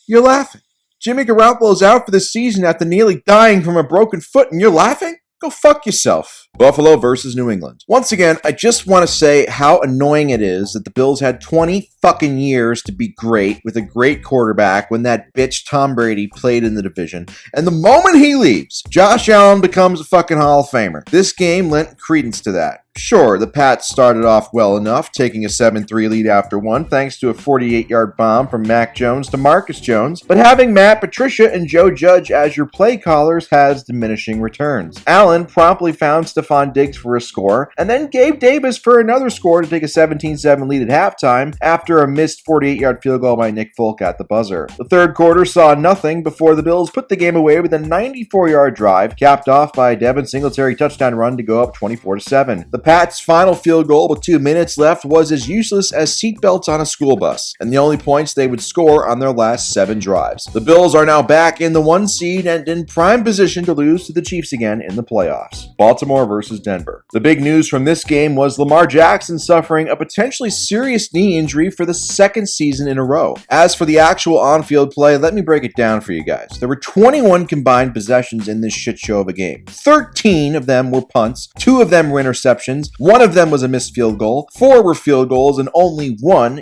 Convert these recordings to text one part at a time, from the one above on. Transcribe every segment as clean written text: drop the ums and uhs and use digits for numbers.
You're laughing. Jimmy Garoppolo's out for the season after nearly dying from a broken foot, and you're laughing? Go fuck yourself. Buffalo versus New England. Once again, I just want to say how annoying it is that the Bills had 20 fucking years to be great with a great quarterback when that bitch Tom Brady played in the division. And the moment he leaves, Josh Allen becomes a fucking Hall of Famer. This game lent credence to that. Sure, the Pats started off well enough, taking a 7-3 lead after one, thanks to a 48-yard bomb from Mac Jones to Marcus Jones, but having Matt Patricia and Joe Judge as your play callers has diminishing returns. Allen promptly found Stephon Diggs for a score, and then Gabe Davis for another score to take a 17-7 lead at halftime after a missed 48-yard field goal by Nick Folk at the buzzer. The third quarter saw nothing before the Bills put the game away with a 94-yard drive, capped off by a Devin Singletary touchdown run to go up 24-7. The Pats' final field goal with 2 minutes left was as useless as seatbelts on a school bus, and the only points they would score on their last 7 drives. The Bills are now back in the 1 seed and in prime position to lose to the Chiefs again in the playoffs. Baltimore versus Denver. The big news from this game was Lamar Jackson suffering a potentially serious knee injury for the 2nd season in a row. As for the actual on-field play, let me break it down for you guys. There were 21 combined possessions in this shit show of a game. 13 of them were punts, 2 of them were interceptions, 1 of them was a missed field goal, 4 were field goals, and only 1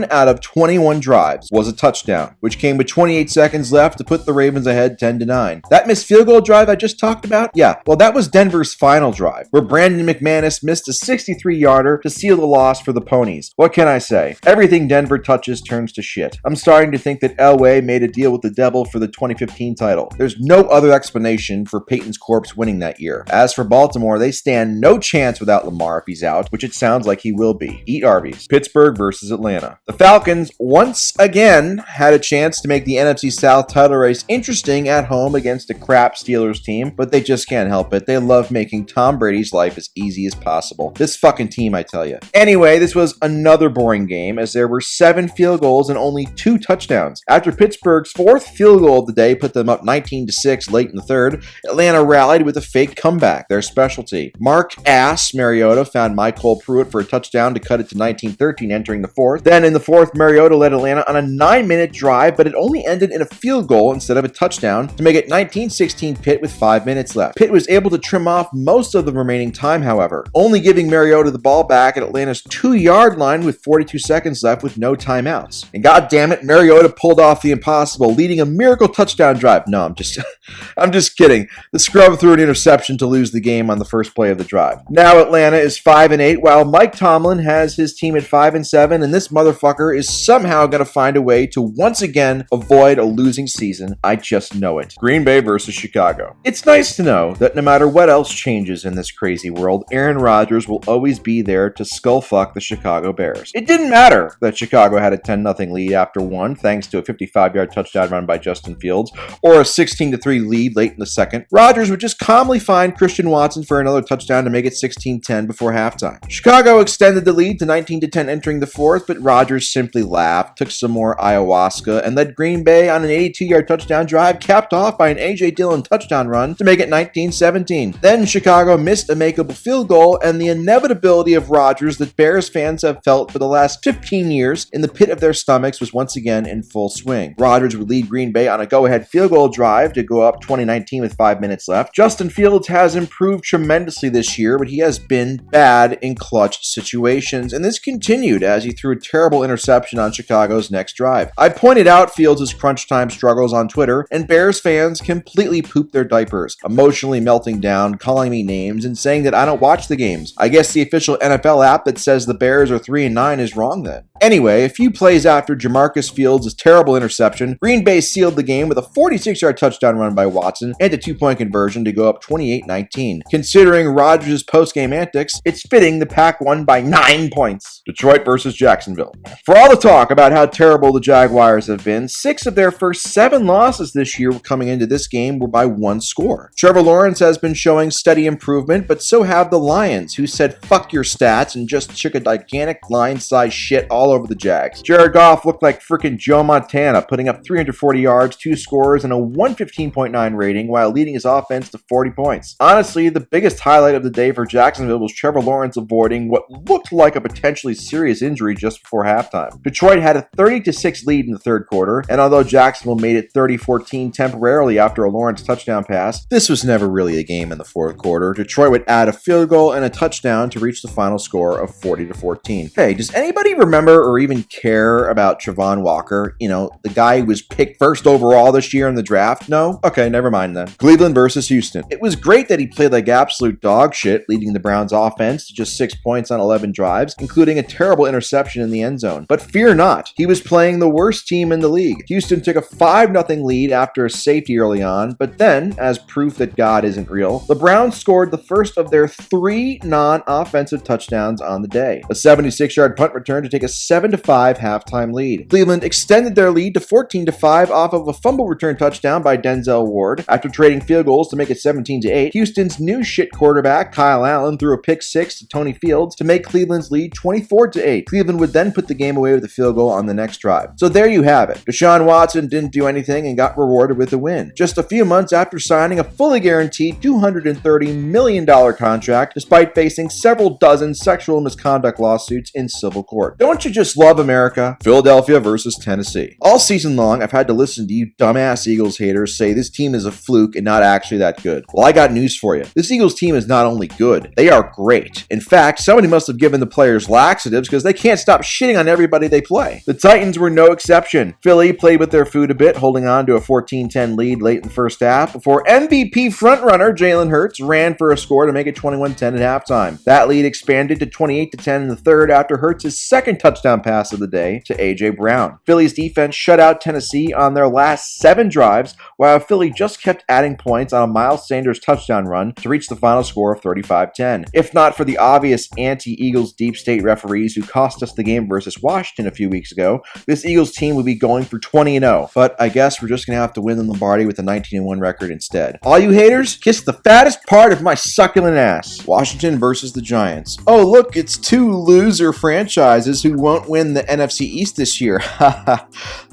out of 21 drives was a touchdown, which came with 28 seconds left to put the Ravens ahead 10-9. That missed field goal drive I just talked about? Yeah, well, that was Denver's final drive, where Brandon McManus missed a 63-yarder to seal the loss for the Ponies. What can I say? Everything Denver touches turns to shit. I'm starting to think that Elway made a deal with the devil for the 2015 title. There's no other explanation for Peyton's corpse winning that year. As for Baltimore, they stand no chance without Lamar if he's out, which it sounds like he will be. Eat Arby's. Pittsburgh versus Atlanta. The Falcons once again had a chance to make the NFC South title race interesting at home against a crap Steelers team, but they just can't help it. They love making Tom Brady's life as easy as possible. This fucking team, I tell you. Anyway, this was another boring game as there were 7 field goals and only 2 touchdowns. After Pittsburgh's 4th field goal of the day put them up 19-6 late in the 3rd, Atlanta rallied with a fake comeback, their specialty. Mark Mariota found Michael Pruitt for a touchdown to cut it to 19-13 entering the 4th. Then in the 4th, Mariota led Atlanta on a 9-minute drive, but it only ended in a field goal instead of a touchdown to make it 19-16 Pitt with 5 minutes left. Pitt was able to trim off most of the remaining time, however, only giving Mariota the ball back at Atlanta's 2-yard line with 42 seconds left with no timeouts. And goddammit, Mariota pulled off the impossible, leading a miracle touchdown drive. No, I'm just kidding. The scrub threw an interception to lose the game on the first play of the drive. Now Atlanta is 5-8, while Mike Tomlin has his team at 5-7, and this motherfucker is somehow going to find a way to once again avoid a losing season. I just know it. Green Bay versus Chicago. It's nice to know that no matter what else changes in this crazy world, Aaron Rodgers will always be there to skullfuck the Chicago Bears. It didn't matter that Chicago had a 10-0 lead after one, thanks to a 55-yard touchdown run by Justin Fields, or a 16-3 lead late in the 2nd. Rodgers would just calmly find Christian Watson for another touchdown to make it 16-10 before halftime. Chicago extended the lead to 19-10 entering the 4th, but Rodgers simply laughed, took some more ayahuasca, and led Green Bay on an 82-yard touchdown drive, capped off by an A.J. Dillon touchdown run to make it 19-17. Then Chicago missed a makeable field goal, and the inevitability of Rodgers that Bears fans have felt for the last 15 years in the pit of their stomachs was once again in full swing. Rodgers would lead Green Bay on a go-ahead field goal drive to go up 20-19 with 5 minutes left. Justin Fields has improved tremendously this year, but he has been bad in clutch situations, and this continued as he threw a terrible interception on Chicago's next drive. I pointed out Fields' crunch time struggles on Twitter, and Bears fans completely pooped their diapers, emotionally melting down, calling me names, and saying that I don't watch the games. I guess the official NFL app that says the Bears are 3-9 is wrong then. Anyway, a few plays after Jamarcus Fields' terrible interception, Green Bay sealed the game with a 46-yard touchdown run by Watson and a 2-point conversion to go up 28-19. Considering Rodgers' post-game antics, it's fitting the Pack won by 9 points. Detroit versus Jacksonville. For all the talk about how terrible the Jaguars have been, 6 of their first 7 losses this year coming into this game were by 1 score. Trevor Lawrence has been showing steady improvement, but so have the Lions, who said fuck your stats and just took a gigantic Lion-sized shit all over the Jags. Jared Goff looked like frickin' Joe Montana, putting up 340 yards, 2 scores, and a 115.9 rating while leading his offense to 40 points. Honestly, the biggest highlight of the day for Jacksonville was Trevor Lawrence avoiding what looked like a potentially serious injury just before halftime. Detroit had a 30-6 lead in the third quarter, and although Jacksonville made it 30-14 temporarily after a Lawrence touchdown pass, this was never really a game in the fourth quarter. Detroit would add a field goal and a touchdown to reach the final score of 40-14. Hey, does anybody remember or even care about Travon Walker? You know, the guy who was picked first overall this year in the draft? No? Okay, never mind then. Cleveland versus Houston. It was great that he played like absolute dog shit, leading the Browns offense to just 6 points on 11 drives, including a terrible interception in the end zone. But fear not, he was playing the worst team in the league. Houston took a 5-0 lead after a safety early on, but then, as proof that God isn't real, the Browns scored the first of their 3 non-offensive touchdowns on the day. A 76-yard punt return to take a 7-5 halftime lead. Cleveland extended their lead to 14-5 off of a fumble return touchdown by Denzel Ward. After trading field goals to make it 17-8, Houston's new shit quarterback, Kyle Allen, threw a pick 6 to Tony Fields to make Cleveland's lead 24-8. Cleveland would then put the game away with a field goal on the next drive. So there you have it. Deshaun Watson didn't do anything and got rewarded with a win. Just a few months after signing a fully guaranteed $230 million contract, despite facing several dozen sexual misconduct lawsuits in civil court. Don't you just love America? Philadelphia versus Tennessee. All season long, I've had to listen to you dumbass Eagles haters say this team is a fluke and not actually that good. Well, I got news for you. This Eagles team is not only good, they are great. In fact, somebody must have given the players laxatives because they can't stop shitting on everybody they play. The Titans were no exception. Philly played with their food a bit, holding on to a 14-10 lead late in the first half before MVP frontrunner Jalen Hurts ran for a score to make it 21-10 at halftime. That lead expanded to 28-10 in the third after Hurts' second touchdown pass of the day to A.J. Brown. Philly's defense shut out Tennessee on their last 7 drives, while Philly just kept adding points on a Miles Sanders touchdown run to reach the final score of 35-10. If not for the obvious anti-Eagles deep state referees who cost us the game versus Washington a few weeks ago, this Eagles team would be going for 20-0. But I guess we're just going to have to win the Lombardi with a 19-1 record instead. All you haters, kiss the fattest part of my succulent ass. Washington versus the Giants. Oh, look, it's 2 loser franchises who won't win the NFC East this year. Haha.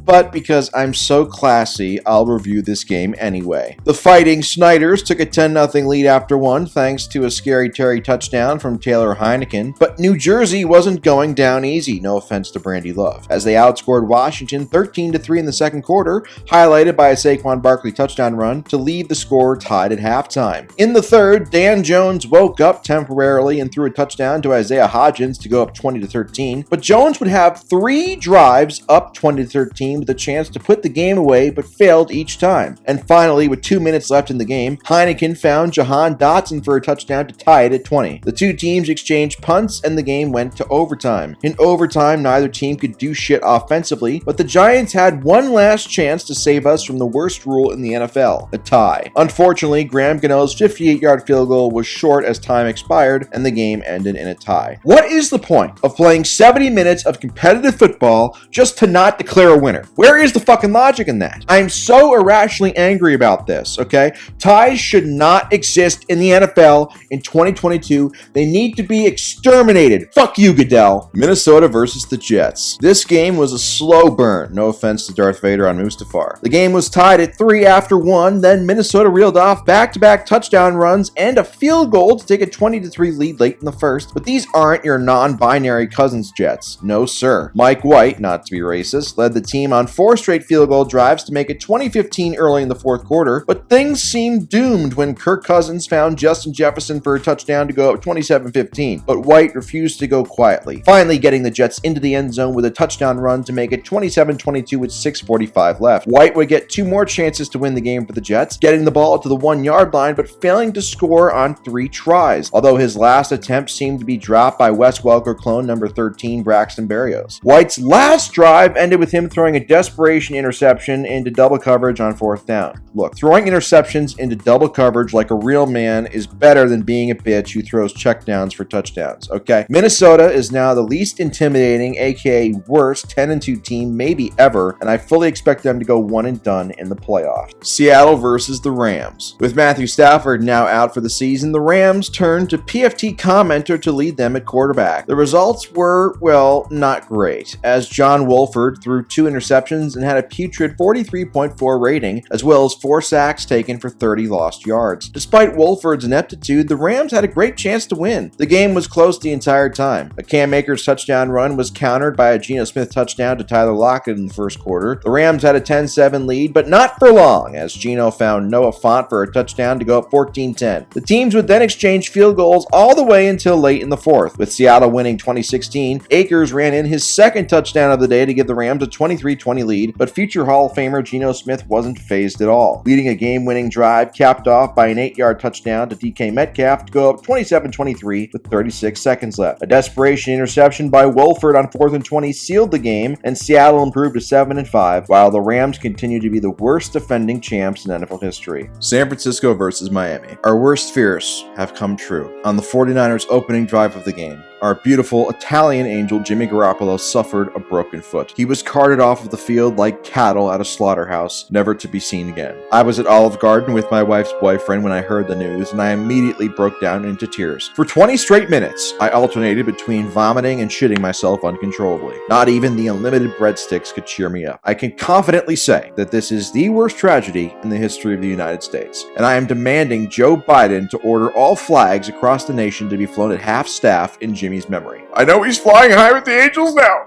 But because I'm so classy, I'll review this game anyway. The Fighting Snyders took a 10-0 lead after one, thanks to a scary Terry touchdown from Taylor Heineken. But New Jersey wasn't going down easy, no offense to Brandy Love, as they outscored Washington 13-3 in the second quarter, highlighted by a Saquon Barkley touchdown run to leave the score tied at halftime. In the third, Dan Jones woke up temporarily and threw a touchdown to Isaiah Hodgins to go up 20-13, but Jones would have 3 drives up 20-13 with a chance to put the game away, but failed each time. And finally, with 2 minutes left in the game, Heineken found Jahan Dotson for a touchdown to tie it at 20. The two teams exchanged punts and the game went to overtime. In overtime, neither team could do shit offensively, but the Giants had one last chance to save us from the worst rule in the NFL, a tie. Unfortunately, Graham Gano's 58-yard field goal was short as time expired and the game ended in a tie. What is the point of playing 70 minutes of competitive football just to not declare a winner? Where is the fucking logic in that? I'm so irrationally angry about this, okay? Ties should not exist in the NFL in 2022. They need to be exterminated. Fuck you, Goodell. Minnesota versus the Jets. This game was a slow burn. No offense to Darth Vader on Mustafar. The game was tied at 3 after 1. Then Minnesota reeled off back-to-back touchdown runs and a field goal to take a 20-3 lead late in the first. But these aren't your non-binary cousins Jets. No, sir. Mike White, not to be racist, led the team on 4 straight field goal drives to make it 20-15 early in the fourth quarter, but things seemed doomed when Kirk Cousins found Justin Jefferson for a touchdown to go up 27-15, but White refused to go quietly, finally getting the Jets into the end zone with a touchdown run to make it 27-22 with 6:45 left. White would get 2 more chances to win the game for the Jets, getting the ball to the 1-yard line, but failing to score on 3 tries, although his last attempt seemed to be dropped by Wes Welker clone number 13, Braxton Berrios. White's last drive ended with him throwing a desperation interception into double coverage on 4th down. Look, throwing interceptions into double coverage like a real man is better than being a bitch who throws checkdowns for touchdowns, okay? Minnesota is now the least intimidating, aka worst 10-2 team maybe ever, and I fully expect them to go one and done in the playoffs. Seattle versus the Rams. With Matthew Stafford now out for the season, the Rams turned to PFT commenter to lead them at quarterback. The results were, well, not great, as John Wolford threw 2 interceptions interceptions and had a putrid 43.4 rating, as well as 4 sacks taken for 30 lost yards. Despite Wolford's ineptitude, the Rams had a great chance to win. The game was close the entire time. A Cam Akers touchdown run was countered by a Geno Smith touchdown to Tyler Lockett in the first quarter. The Rams had a 10-7 lead, but not for long, as Geno found Noah Fant for a touchdown to go up 14-10. The teams would then exchange field goals all the way until late in the fourth. With Seattle winning 2016, Akers ran in his second touchdown of the day to give the Rams a 23-20 lead, but future Hall of Famer Geno Smith wasn't fazed at all, leading a game-winning drive capped off by an 8-yard touchdown to DK Metcalf to go up 27-23 with 36 seconds left. A desperation interception by Wolford on 4th and 20 sealed the game, and Seattle improved to 7-5, while the Rams continue to be the worst defending champs in NFL history. San Francisco versus Miami. Our worst fears have come true. On the 49ers' opening drive of the game, our beautiful Italian angel Jimmy Garoppolo suffered a broken foot. He was carted off of the field like cattle at a slaughterhouse, never to be seen again. I was at Olive Garden with my wife's boyfriend when I heard the news, and I immediately broke down into tears. For 20 straight minutes, I alternated between vomiting and shitting myself uncontrollably. Not even the unlimited breadsticks could cheer me up. I can confidently say that this is the worst tragedy in the history of the United States, and I am demanding Joe Biden to order all flags across the nation to be flown at half-staff in Jimmy's memory. I know he's flying high with the Angels now.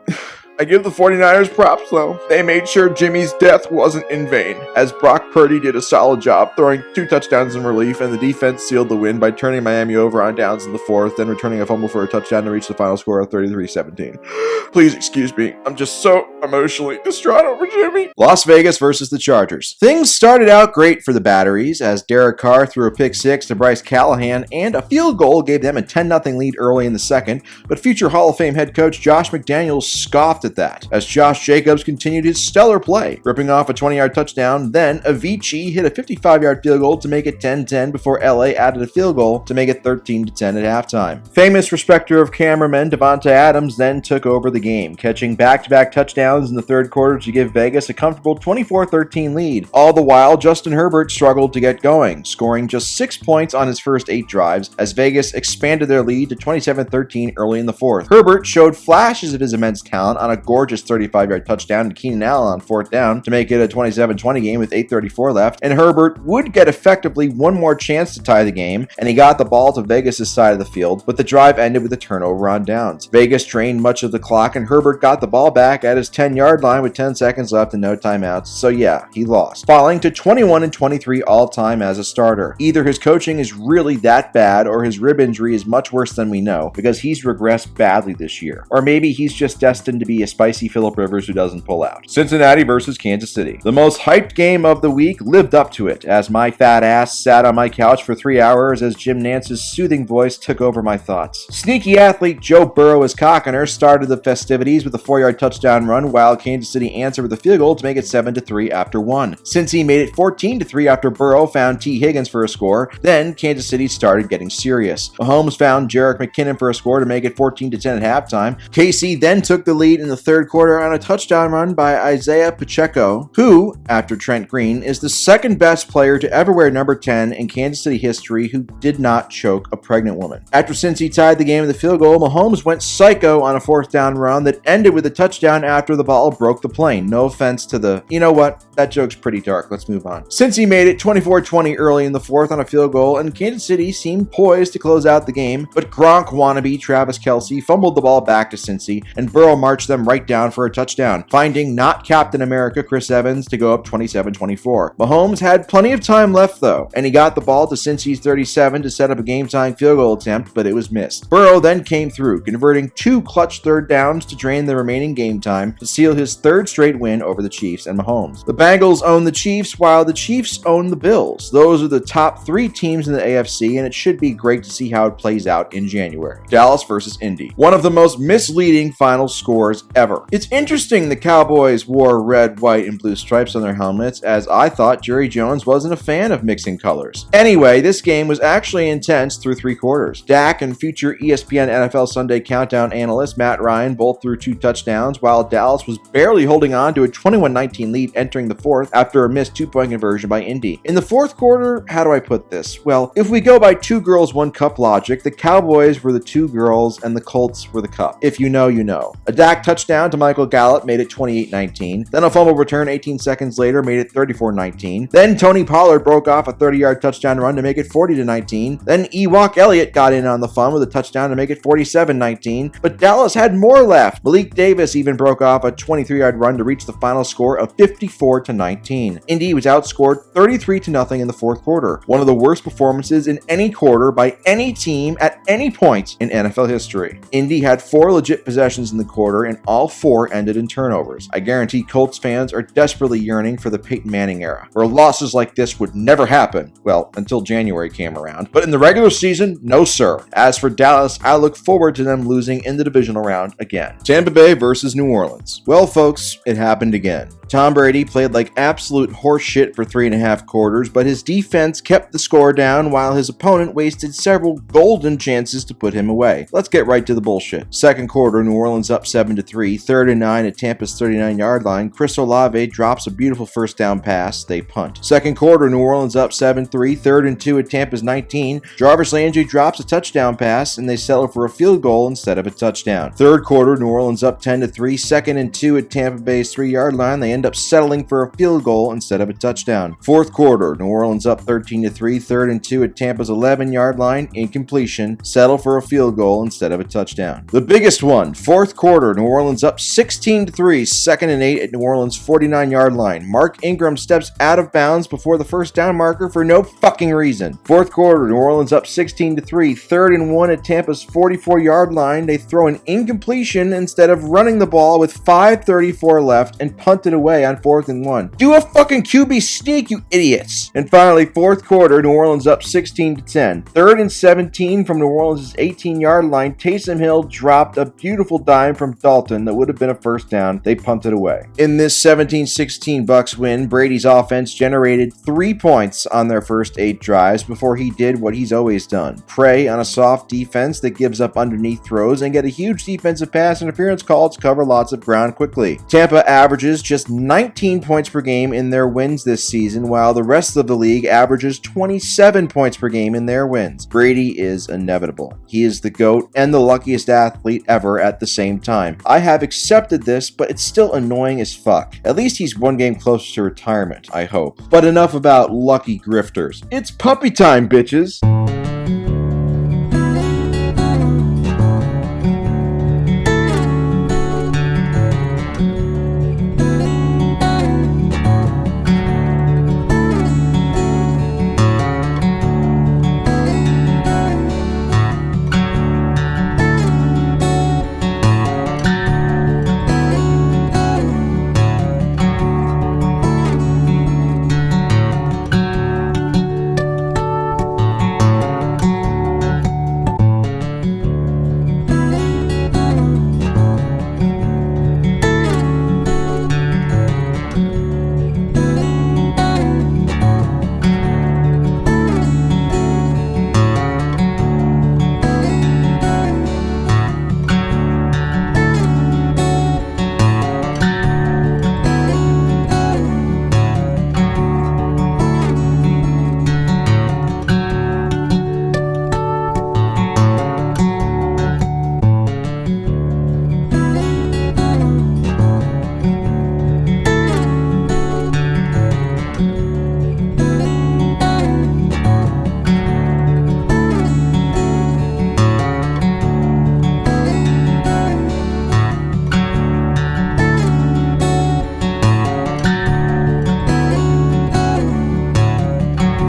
I give the 49ers props, though. They made sure Jimmy's death wasn't in vain, as Brock Purdy did a solid job throwing 2 touchdowns in relief, and the defense sealed the win by turning Miami over on downs in the fourth, then returning a fumble for a touchdown to reach the final score of 33-17. Please excuse me. I'm just so emotionally distraught over Jimmy. Las Vegas versus the Chargers. Things started out great for the Batteries, as Derek Carr threw a pick six to Bryce Callahan, and a field goal gave them a 10-0 lead early in the second, but future Hall of Fame head coach Josh McDaniels scoffed at that, as Josh Jacobs continued his stellar play, ripping off a 20-yard touchdown. Then Avicii hit a 55-yard field goal to make it 10-10 before LA added a field goal to make it 13-10 at halftime. Famous respecter of cameramen Devontae Adams then took over the game, catching back-to-back touchdowns in the third quarter to give Vegas a comfortable 24-13 lead. All the while, Justin Herbert struggled to get going, scoring just 6 points on his first 8 drives, as Vegas expanded their lead to 27-13 early in the fourth. Herbert showed flashes of his immense talent on a gorgeous 35-yard touchdown to Keenan Allen on 4th down to make it a 27-20 game with 8:34 left, and Herbert would get effectively one more chance to tie the game, and he got the ball to Vegas' side of the field, but the drive ended with a turnover on downs. Vegas drained much of the clock, and Herbert got the ball back at his 10-yard line with 10 seconds left and no timeouts, so yeah, he lost, falling to 21-23 all-time as a starter. Either his coaching is really that bad, or his rib injury is much worse than we know, because he's regressed badly this year. Or maybe he's just destined to be a spicy Phillip Rivers who doesn't pull out. Cincinnati versus Kansas City. The most hyped game of the week lived up to it, as my fat ass sat on my couch for 3 hours as Jim Nance's soothing voice took over my thoughts. Sneaky athlete Joe Burrow as Cockiner started the festivities with a 4-yard touchdown run, while Kansas City answered with a field goal to make it 7-3 after one. Cincy made it 14-3 after Burrow found T. Higgins for a score. Then Kansas City started getting serious. Mahomes found Jerick McKinnon for a score to make it 14-10 at halftime. KC then took the lead in the third quarter on a touchdown run by Isaiah Pacheco, who, after Trent Green, is the second best player to ever wear number 10 in Kansas City history who did not choke a pregnant woman. After Cincy tied the game with a field goal, Mahomes went psycho on a 4th down run that ended with a touchdown after the ball broke the plane. No offense to the... You know what? That joke's pretty dark. Let's move on. Cincy made it 24-20 early in the fourth on a field goal, and Kansas City seemed poised to close out the game, but Gronk wannabe Travis Kelce fumbled the ball back to Cincy, and Burrow marched them right down for a touchdown, finding not Captain America Chris Evans to go up 27-24. Mahomes had plenty of time left though, and he got the ball to Cincy's 37 to set up a game-tying field goal attempt, but it was missed. Burrow then came through, converting 2 clutch third downs to drain the remaining game time to seal his 3rd straight win over the Chiefs and Mahomes. The Bengals own the Chiefs, while the Chiefs own the Bills. Those are the top 3 teams in the AFC, and it should be great to see how it plays out in January. Dallas versus Indy. One of the most misleading final scores ever. It's interesting the Cowboys wore red, white, and blue stripes on their helmets, as I thought Jerry Jones wasn't a fan of mixing colors. Anyway, this game was actually intense through 3 quarters. Dak and future ESPN NFL Sunday Countdown analyst Matt Ryan both threw 2 touchdowns, while Dallas was barely holding on to a 21-19 lead entering the fourth after a missed 2-point conversion by Indy. In the fourth quarter, how do I put this? Well, if we go by 2 girls, 1 cup logic, the Cowboys were the 2 girls and the Colts were the cup. If you know, you know. A Dak touchdown touchdown to Michael Gallup made it 28-19. Then a fumble return 18 seconds later made it 34-19. Then Tony Pollard broke off a 30-yard touchdown run to make it 40-19. Then Ewok Elliott got in on the fun with a touchdown to make it 47-19. But Dallas had more left. Malik Davis even broke off a 23-yard run to reach the final score of 54-19. Indy was outscored 33-0 in the fourth quarter. One of the worst performances in any quarter by any team at any point in NFL history. Indy had 4 legit possessions in the quarter, and all 4 ended in turnovers. I guarantee Colts fans are desperately yearning for the Peyton Manning era, where losses like this would never happen. Well, until January came around. But in the regular season, no sir. As for Dallas, I look forward to them losing in the divisional round again. Tampa Bay versus New Orleans. Well, folks, it happened again. Tom Brady played like absolute horse shit for 3.5 quarters, but his defense kept the score down while his opponent wasted several golden chances to put him away. Let's get right to the bullshit. Second quarter, New Orleans up 7-3, 3rd and 9 at Tampa's 39-yard line. Chris Olave drops a beautiful first down pass. They punt. Second quarter, New Orleans up 7-3, 3rd and 2 at Tampa's 19. Jarvis Landry drops a touchdown pass, and they settle for a field goal instead of a touchdown. Third quarter, New Orleans up 10-3, 2nd and 2 at Tampa Bay's 3-yard line. They end up settling for a field goal instead of a touchdown. Fourth quarter, New Orleans up 13-3, 3rd and 2 at Tampa's 11-yard line. Incompletion. Settle for a field goal instead of a touchdown. The biggest one, fourth quarter, New Orleans up 16-3, 2nd and 8 at New Orleans' 49-yard line. Mark Ingram steps out of bounds before the first down marker for no fucking reason. Fourth quarter, New Orleans up 16-3, 3rd and 1 at Tampa's 44-yard line. They throw an incompletion instead of running the ball with 5:34 left and punt it away on 4th and 1. Do a fucking QB sneak, you idiots! And finally, fourth quarter, New Orleans up 16-10. 3rd and 17 from New Orleans' 18-yard line. Taysom Hill dropped a beautiful dime from Dalton that would have been a first down. They punted away. In this 17-16 Bucs win, Brady's offense generated 3 points on their first 8 drives before he did what he's always done. Prey on a soft defense that gives up underneath throws and get a huge defensive pass interference call to cover lots of ground quickly. Tampa averages just 19 points per game in their wins this season, while the rest of the league averages 27 points per game in their wins. Brady is inevitable. He is the GOAT and the luckiest athlete ever at the same time. I have accepted this, but it's still annoying as fuck. At least he's one game closer to retirement, I hope. But enough about lucky grifters. It's puppy time, bitches!